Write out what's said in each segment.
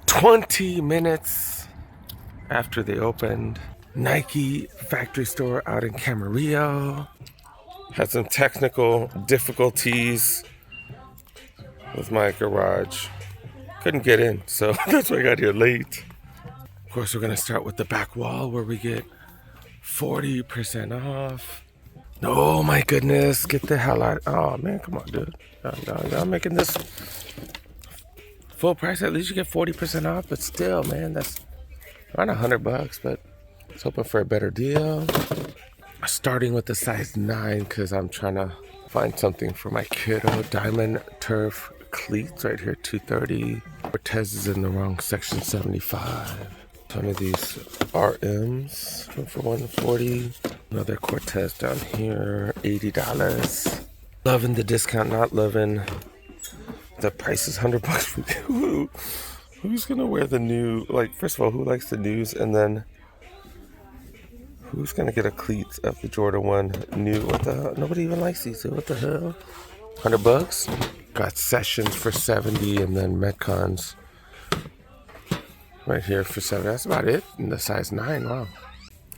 20 minutes after they opened. Nike factory store out in Camarillo. Had some technical difficulties with my garage. Couldn't get in, so that's why I got here late. Of course, we're gonna start with the back wall where we get 40% off. Oh my goodness, get the hell out. Oh man, come on, dude. Y'all making this full price. At least you get 40% off, but still, man, that's around $100, but I was hoping for a better deal. Starting with the size 9 because I'm trying to find something for my kiddo. Diamond turf cleats right here, $230. Cortez is in the wrong section, $75. Some of these RMs for $140. Another Cortez down here, $80. Loving the discount, not loving the price is $100 for you. Who's gonna wear the new? Like, first of all, who likes the news, and then who's gonna get a cleat of the Jordan 1 new? What the hell? Nobody even likes these. What the hell? $100. Got Sessions for $70, and then Metcons right here for $70. That's about it. In the size 9. Wow.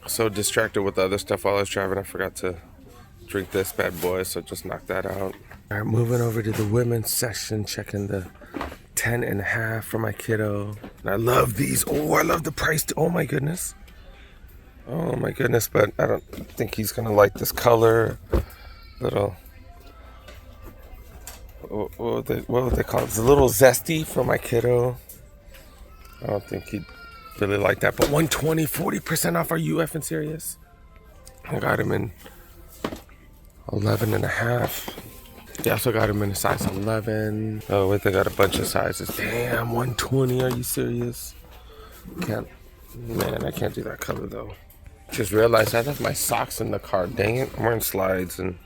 So distracted with the other stuff while I was driving, I forgot to drink this bad boy, so just knock that out. All right, moving over to the women's section, checking the 10.5 for my kiddo. And I love these. Oh, I love the price. Oh my goodness. Oh my goodness, but I don't think he's gonna like this color. Little, what would they call it? It's a little zesty for my kiddo. I don't think he'd really like that. But 120, 40% off. Are you effing serious? I got him in 11.5. They also got him in a size 11. Oh wait, they got a bunch of sizes. Damn, 120. Are you serious? Man, I can't do that color though. Just realized I left my socks in the car. Dang it, I'm wearing slides and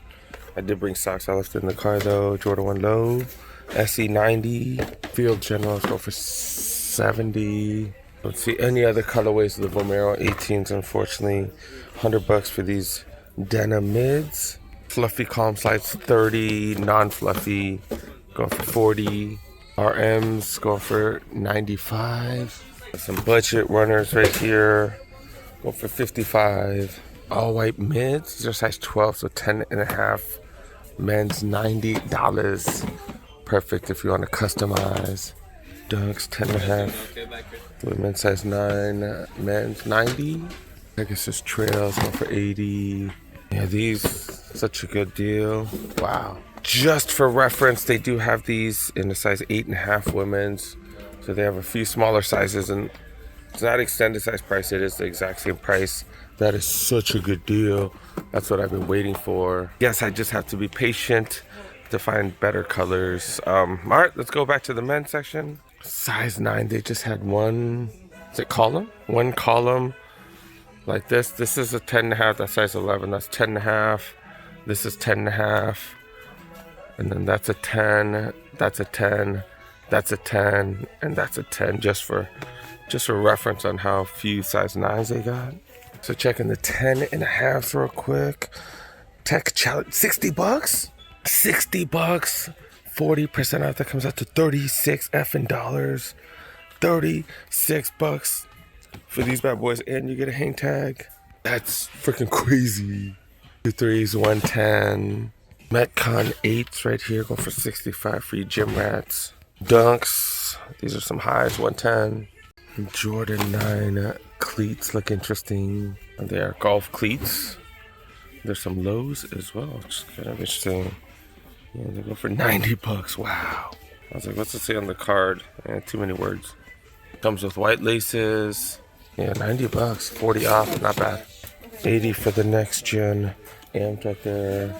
I did bring socks. I left it in the car though. Jordan 1 low, SE 90. Field Generals go for 70. Don't see any other colorways of the Vomero 18s, unfortunately. $100 for these denim mids. Fluffy calm slides 30, non-fluffy go for 40. RMs go for 95. Some budget runners right here go for 55. All white mids, these are size 12, so 10.5. Men's $90. Perfect if you want to customize. Dunks 10.5. Women's size 9. Men's 90. I guess there's trails go for 80. Yeah, these, such a good deal. Wow. Just for reference, they do have these in a size 8.5 women's. So they have a few smaller sizes, and it's not extended size price. It is the exact same price. That is such a good deal. That's what I've been waiting for. Yes, I just have to be patient to find better colors. All right, let's go back to the men's section. Size 9, they just had one, is it column? One column. Like this. This is a 10.5. That's size 11. That's 10.5. This is 10.5. And then that's a 10. That's a 10. That's a 10. And that's a 10. Just for reference on how few size 9s they got. So checking the 10.5s real quick. Tech challenge. $60. $60. 40% off. That comes out to 36 effing dollars. $36. For these bad boys, and you get a hang tag. That's freaking crazy. 2.3s, 110. Metcon 8s right here go for 65 for you gym rats. Dunks, these are some highs, 110. Jordan 9 cleats look interesting. They are golf cleats. There's some lows as well, which is kind of interesting. Yeah, they go for $90. Wow. I was like, what's it say on the card? Too many words. Comes with white laces. Yeah, $90, 40 off, not bad. 80 for the next gen. Amped right there.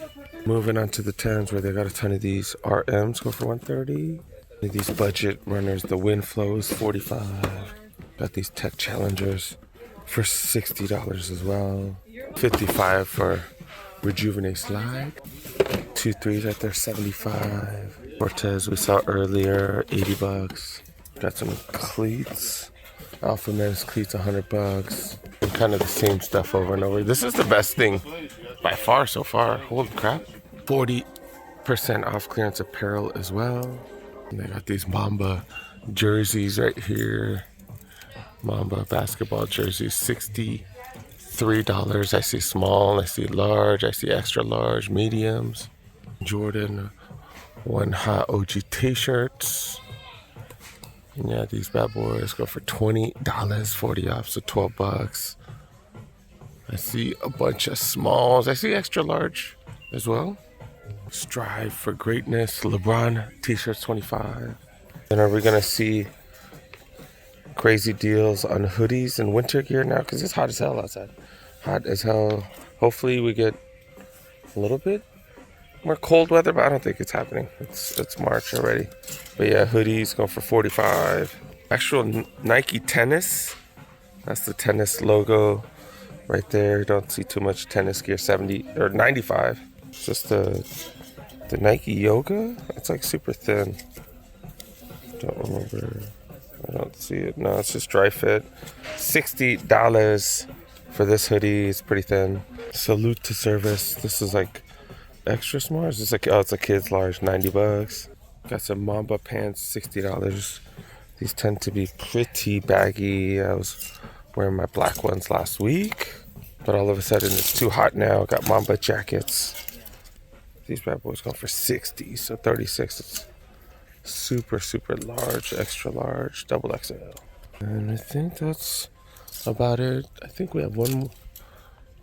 Moving on to the 10s where they got a ton of these RMs go for 130. These budget runners, the wind flows, 45. Got these tech challengers for $60 as well. 55 for Rejuvenate Slide. 2.3s right there, 75. Cortez we saw earlier, $80. Got some cleats. Alpha Men's cleats, $100. And kind of the same stuff over and over. This is the best thing by far so far. Holy crap. 40% off clearance apparel as well. And they got these Mamba Jerseys right here. Mamba basketball jerseys, $63. I see small, I see large, I see extra large, mediums. Jordan 1 Hot OG t-shirts. And yeah, these bad boys go for $20, 40 off, so 12 bucks. I see a bunch of smalls. I see extra large as well. Strive for Greatness, LeBron t-shirts, 25. And are we gonna see crazy deals on hoodies and winter gear now? Because it's hot as hell outside. Hot as hell. Hopefully we get a little bit more cold weather, but I don't think it's happening. It's March already. But yeah, hoodies go for 45. Actual Nike tennis. That's the tennis logo right there. Don't see too much tennis gear. 70 or 95. It's just the Nike Yoga. It's like super thin. Don't remember. I don't see it. No, it's just dry fit. $60 for this hoodie. It's pretty thin. Salute to Service. This is like extra small. It's just like, oh, it's a kid's large, 90 bucks. Got some Mamba pants, $60. These tend to be pretty baggy. I was wearing my black ones last week, but all of a sudden it's too hot now. Got Mamba jackets. These bad boys go for 60, so 36. It's super, super large, extra large, double XL. And I think that's about it. I think we have one more.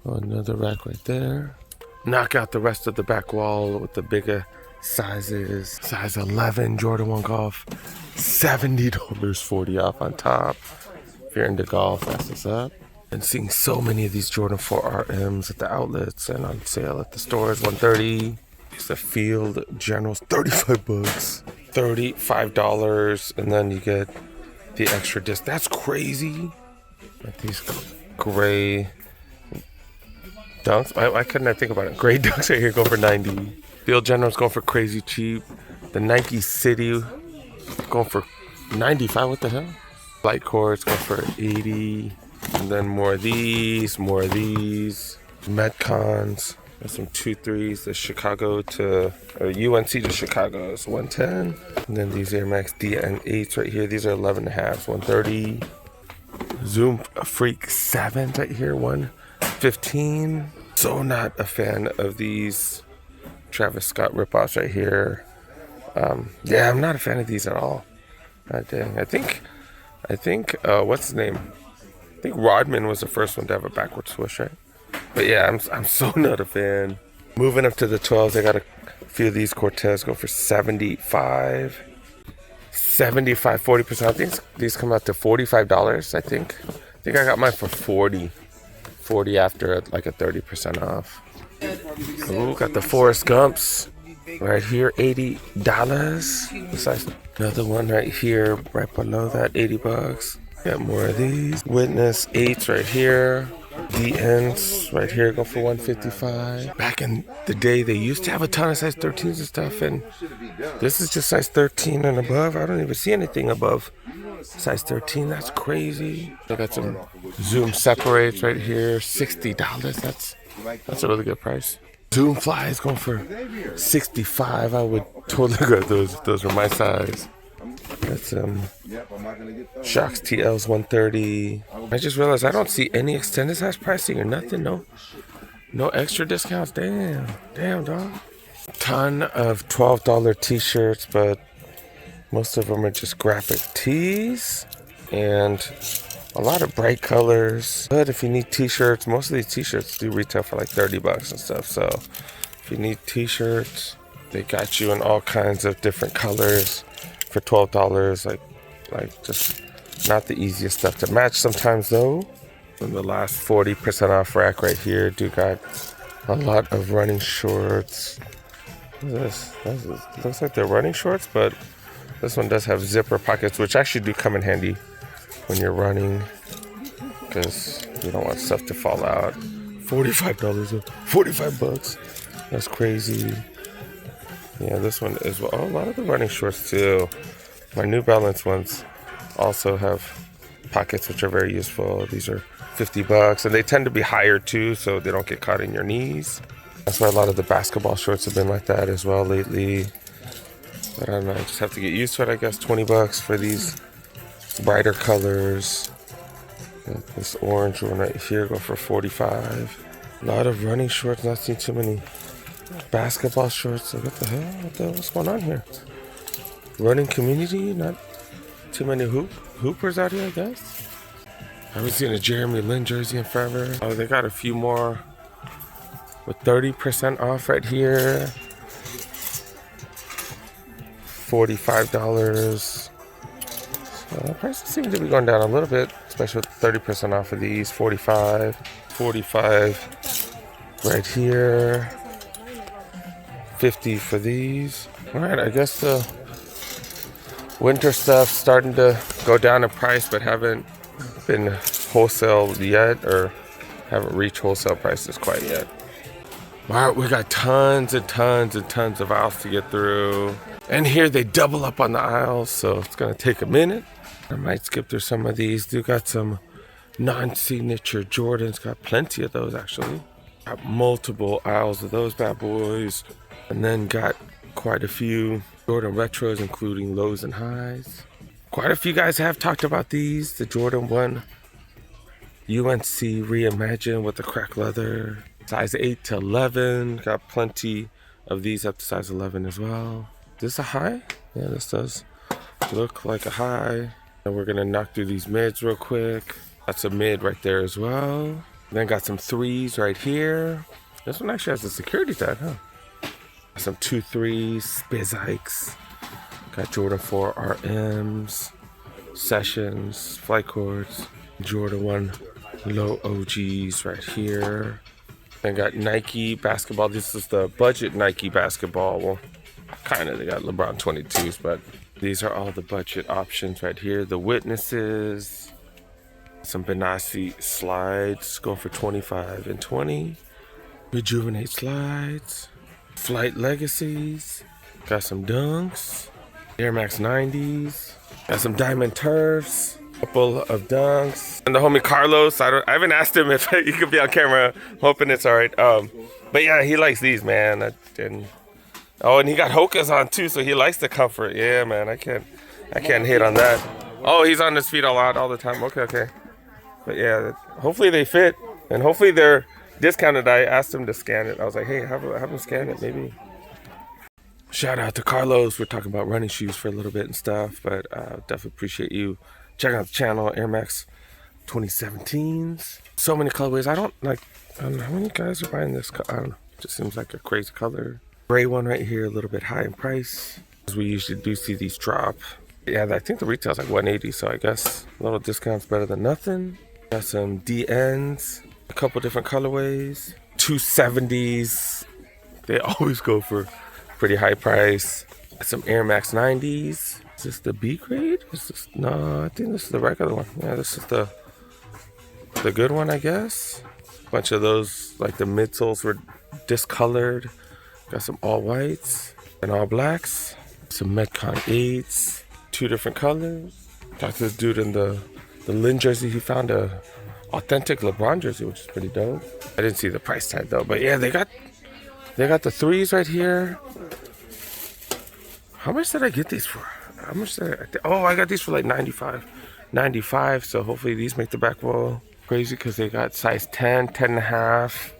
Oh, another rack right there. Knock out the rest of the back wall with the bigger sizes. Size 11 Jordan 1 Golf, $70, 40 off on top. If you're into golf, that's what's up. And seeing so many of these Jordan 4 RMs at the outlets and on sale at the stores, $130. It's the Field Generals, 35 bucks. $35, and then you get the extra disc. That's crazy. Like these gray dunks. Why couldn't I think about it? Gray dunks right here go for 90. Field Generals going for crazy cheap. The Nike City going for 95. What the hell? Light courts go for 80. And then more of these, Metcons. There's some 2-3s. The Chicago to UNC to Chicago is 110. And then these Air Max DN8s right here. These are 11.5s, 130. Zoom Freak 7s right here, 115. So not a fan of these Travis Scott ripoffs right here. Yeah, I'm not a fan of these at all. God dang. I think what's his name? I think Rodman was the first one to have a backward swoosh, right? But yeah, I'm so not a fan. Moving up to the 12s, I got a few of these Cortez go for 75. 75, 40% off. These come out to $45, I think. I think I got mine for 40. 40 after like a 30% off. Ooh, got the Forrest Gumps right here, $80. Besides another one right here, right below that, 80 bucks. Got more of these. Witness 8s right here. DNs right here go for 155. Back in the day, they used to have a ton of size 13s and stuff, and this is just size 13 and above. I don't even see anything above size 13. That's crazy. I got some Zoom separates right here, $60. That's a really good price. Zoom flies going for 65. I would totally grab those if those were my size. That's Shocks TLs 130. I just realized I don't see any extended size pricing or nothing. No extra discounts. Damn, dog. Ton of $12 t-shirts, but most of them are just graphic tees and a lot of bright colors. But if you need t-shirts, most of these t-shirts do retail for like 30 bucks and stuff. So if you need t-shirts, they got you in all kinds of different colors for $12. Like just not the easiest stuff to match sometimes though. And the last 40% off rack right here do got a lot of running shorts. What is this? Looks like they're running shorts, but this one does have zipper pockets, which actually do come in handy when you're running because you don't want stuff to fall out. $45, 45 bucks. That's crazy. Yeah, this one is a lot of the running shorts too. My New Balance ones also have pockets, which are very useful. These are 50 bucks, and they tend to be higher too, so they don't get caught in your knees. That's why a lot of the basketball shorts have been like that as well lately. But I don't know, I just have to get used to it, I guess. 20 bucks for these brighter colors. This orange one right here go for 45. A lot of running shorts, not seeing too many basketball shorts. Like, what the hell? What's going on here? Running community, not too many hoopers out here, I guess. I haven't seen a Jeremy Lin jersey in forever. Oh, they got a few more with 30% off right here. $45. So prices seem to be going down a little bit, especially with 30% off of these. 45, 45 right here. 50 for these. All right, I guess the winter stuff starting to go down in price, but haven't been wholesale yet, or haven't reached wholesale prices quite yet. All right, we got tons and tons and tons of aisles to get through. And here they double up on the aisles, so it's gonna take a minute. I might skip through some of these. Do got some non-signature Jordans, got plenty of those actually. Got multiple aisles of those bad boys. And then got quite a few Jordan retros, including lows and highs. Quite a few guys have talked about these. The Jordan 1 UNC Reimagined with the cracked leather. Size 8 to 11. Got plenty of these up to size 11 as well. Is this a high? Yeah, this does look like a high. And we're gonna knock through these mids real quick. That's a mid right there as well. Then got some threes right here. This one actually has a security tag, huh? Some 2-3s, Spizikes. Got Jordan 4 RMs, Sessions, Flight Cords, Jordan 1 Low OGs right here. Then got Nike basketball. This is the budget Nike basketball. Well, kind of, they got LeBron 22s, but these are all the budget options right here. The Witnesses, some Benassi slides going for 25 and 20. Rejuvenate slides, Flight Legacies, got some Dunks, Air Max 90s, got some Diamond Turfs, couple of Dunks, and the homie Carlos. I haven't asked him if he could be on camera. I'm hoping it's all right. But yeah, he likes these, man. Oh, and he got Hoka's on too, so he likes the comfort. Yeah, man, I can't hate on that. Oh, he's on his feet a lot all the time. Okay. But yeah, hopefully they fit, and hopefully they're discounted. I asked him to scan it. I was like, hey, have him scan it, maybe. Shout out to Carlos. We're talking about running shoes for a little bit and stuff, but definitely appreciate you checking out the channel. Air Max 2017s. So many colorways. I don't know how many guys are buying this. I don't know. It just seems like a crazy color. Gray one right here, a little bit high in price. As we usually do see these drop. Yeah, I think the retail's like 180, so I guess a little discount's better than nothing. Got some DNs, a couple different colorways. 270s. They always go for pretty high price. Got some Air Max 90s. Is this the B grade? No, I think this is the regular one. Yeah, this is the good one, I guess. Bunch of those, like the midsoles were discolored. Got some all whites and all blacks. Some Metcon 8s, 2 different colors. Got this dude in the Lin jersey. He found a authentic LeBron jersey, which is pretty dope. I didn't see the price tag though, but yeah, they got the 3s right here. How much did I get these for? How much did I got these for like 95. So hopefully these make the back roll. Crazy because they got size 10, 10 and a half,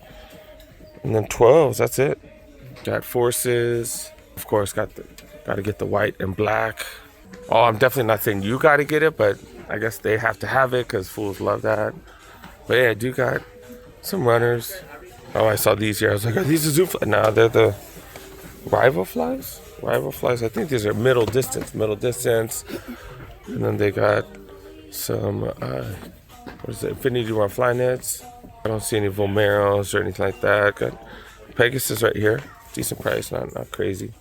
and then 12s. That's it. Got Forces. Of course, got to get the white and black. Oh, I'm definitely not saying you got to get it, but I guess they have to have it because fools love that. But yeah, I do got some runners. Oh, I saw these here. I was like, are these the Zoom Flies? No, they're the Rival Flies. I think these are middle distance. And then they got some, Infinity Run Flyknits. I don't see any Vomeros or anything like that. Got Pegasus right here. Decent price, not crazy.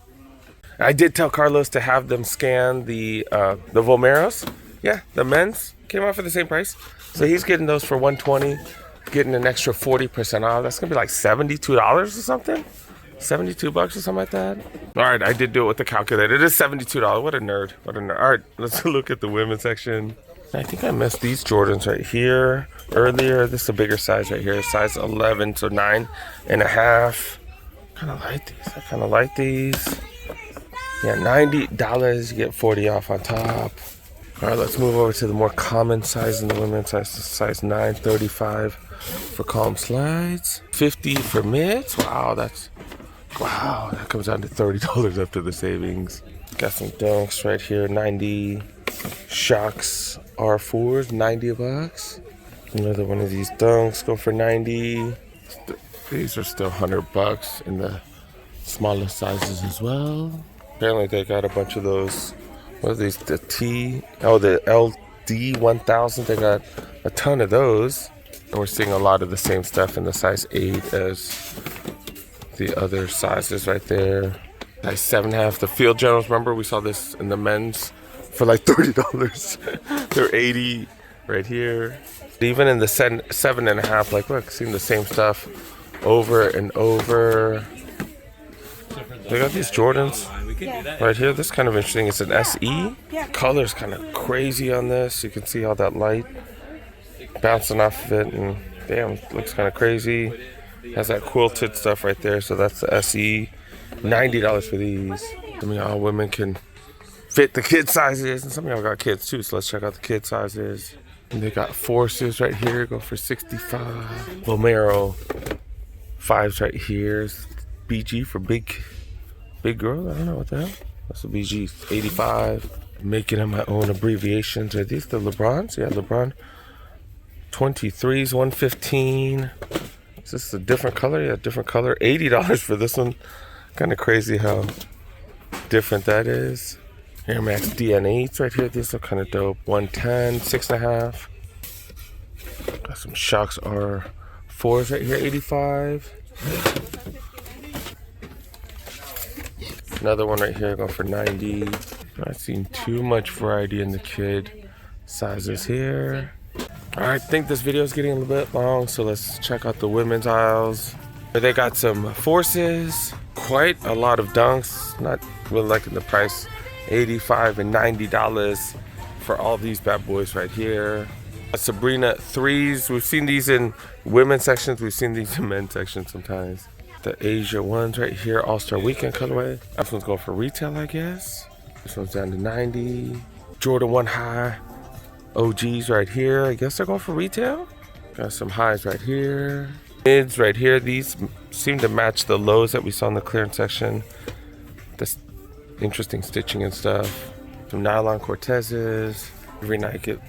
I did tell Carlos to have them scan the Vomeros. Yeah, the men's came out for the same price. So he's getting those for $120, getting an extra 40% off. That's gonna be like $72 or something. 72 bucks or something like that. All right, I did do it with the calculator. It is $72. What a nerd. All right, let's look at the women's section. I think I missed these Jordans right here earlier. This is a bigger size right here, size 11, so 9 and a half. I kind of like these. Yeah, $90, you get 40 off on top. All right, let's move over to the more common size in the women's size 9, 35 for column slides, 50 for mids. Wow, that comes down to $30 after the savings. Got some dunks right here, 90. Shocks R4s, 90 bucks. Another one of these dunks go for 90. These are still 100 bucks in the smaller sizes as well. Apparently they got a bunch of those. What are these? The LD 1000. They got a ton of those. And we're seeing a lot of the same stuff in the size 8 as the other sizes right there. Size 7.5. The Field Generals. Remember we saw this in the men's for like $30. They're 80 right here. Even in the 7.5, like look, seeing the same stuff over and over. They got these Jordans right here. This is kind of interesting. It's an SE. Color's kind of crazy on this. You can see all that light bouncing off of it, and damn, it looks kind of crazy. Has that quilted stuff right there. So that's the SE. $90 for these. I mean, all women can fit the kid sizes, and some of y'all got kids too. So let's check out the kid sizes. And they got Forces right here, go for 65. Vomero 5s right here. BG for big girl. I don't know what the hell. That's a BG. 85. Making them my own abbreviations. Are these the LeBrons? Yeah, LeBron. 23s, 115. Is this a different color? Yeah, different color. $80 for this one. Kind of crazy how different that is. Air Max DN8s right here. These are kind of dope. 110, 6.5. Got some Shocks R4s right here. 85. Another one right here going for 90. Not seeing too much variety in the kid sizes here. All right, I think this video is getting a little bit long, so let's check out the women's aisles. They got some Forces, quite a lot of dunks. Not really liking the price. $85 and $90 for all these bad boys right here. Sabrina 3s. We've seen these in women's sections. We've seen these in men's sections sometimes. The Asia ones right here, All-Star Weekend colorway. This one's going for retail, I guess. This one's down to 90. Jordan 1 high OGs right here. I guess they're going for retail. Got some highs right here. Mids right here. These seem to match the lows that we saw in the clearance section. This interesting stitching and stuff. Some nylon Cortezes. Every Nike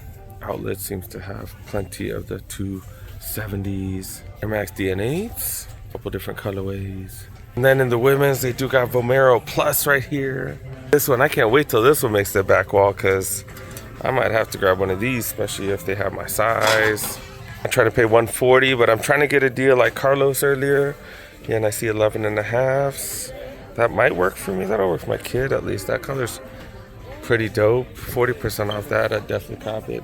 Outlet seems to have plenty of the 270s. Air Max DN8s. Couple different colorways. And then in the women's, they do got Vomero Plus right here. This one, I can't wait till this one makes the back wall, because I might have to grab one of these, especially if they have my size. I'm trying to pay $140, but I'm trying to get a deal like Carlos earlier. Yeah, and I see 11.5s. That might work for me. That'll work for my kid at least. That color's pretty dope. 40% off that. I'd definitely cop it.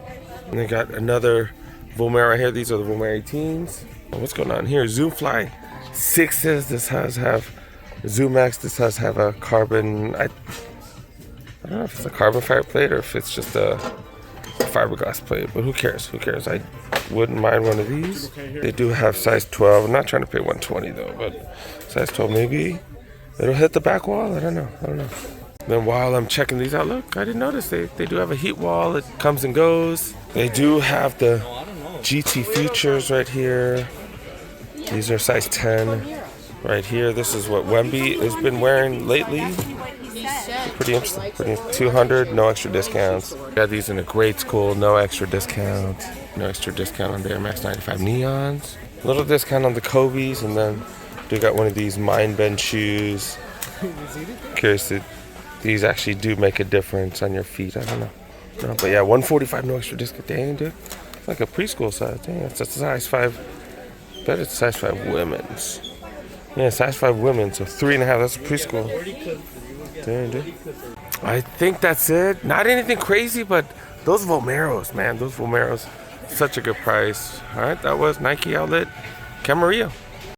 And they got another Vomero right here. These are the Vomero 18s. What's going on here? Zoomfly 6s. This has have Zoom X. This has have a carbon. I don't know if it's a carbon fiber plate or if it's just a fiberglass plate, but who cares? Who cares? I wouldn't mind one of these. They do have size 12. I'm not trying to pay $120 though, but size 12 maybe. It'll hit the back wall. I don't know. Then while I'm checking these out, look, I didn't notice they do have a heat wall. It comes and goes. They do have the GT Futures right here. These are size 10 right here. This is what Wemby has been wearing lately. Pretty interesting. Pretty 200, no extra discounts. Got these in a grade school, no extra discount. No extra discount on the Air Max 95 Neons. A little discount on the Kobe's, and then they got one of these Mind Bend shoes. Curious if these actually do make a difference on your feet. I don't know. No, but yeah, $145, no extra discount. Dang, dude. It's like a preschool size. Dang, it's a size 5. I bet it's size 5 women's. Yeah, size 5 women's. So 3.5. That's a preschool. Dang, dude. I think that's it. Not anything crazy, but those Vomeros, man. Those Vomeros. Such a good price. All right, that was Nike Outlet Camarillo.